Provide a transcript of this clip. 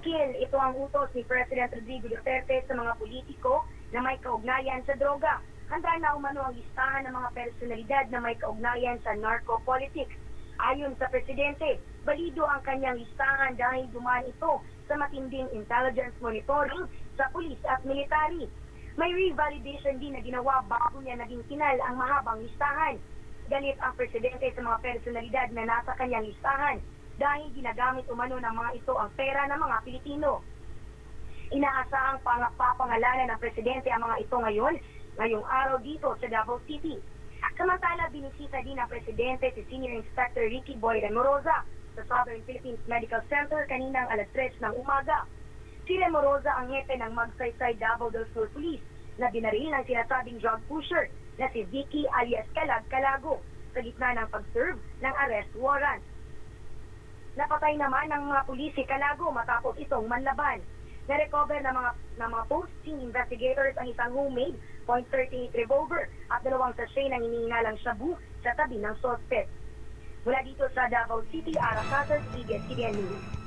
kill. Ito ang utos ni President Rodrigo Duterte sa mga politiko na may kaugnayan sa droga. Handa na umano ang listahan ng mga personalidad na may kaugnayan sa narco-politics. Ayon sa Presidente, balido ang kanyang listahan dahil dumaan ito sa matinding intelligence monitoring sa pulis at military. May revalidation din na ginawa bago niya naging final ang mahabang listahan. Galit ang Presidente sa mga personalidad na nasa kanyang listahan dahil ginagamit umano ng mga ito ang pera ng mga Pilipino. Inaasahang papangalanan ng Presidente ang mga ito ngayong araw dito sa Davao City. Samantala, binisita din ng Presidente si Senior Inspector Ricky Boy Remorosa sa Southern Philippines Medical Center kaninang alas 3 ng umaga. Si Remorosa ang hepe ng Magsaysay Davao del Sur Police na binaril ng sinasabing drug pusher na si Vicky alias Kalag Calago sa gitna ng pag-serve ng arrest warrant. Napatay naman ng mga pulis si Calago matapos itong manlaban. Na-recover ng mga post-scene investigators ang isang homemade .38 revolver at 2 sachet ng hinihinalang shabu sa tabi ng suspect. Mula dito sa Davao City, Aracazar, CBS News.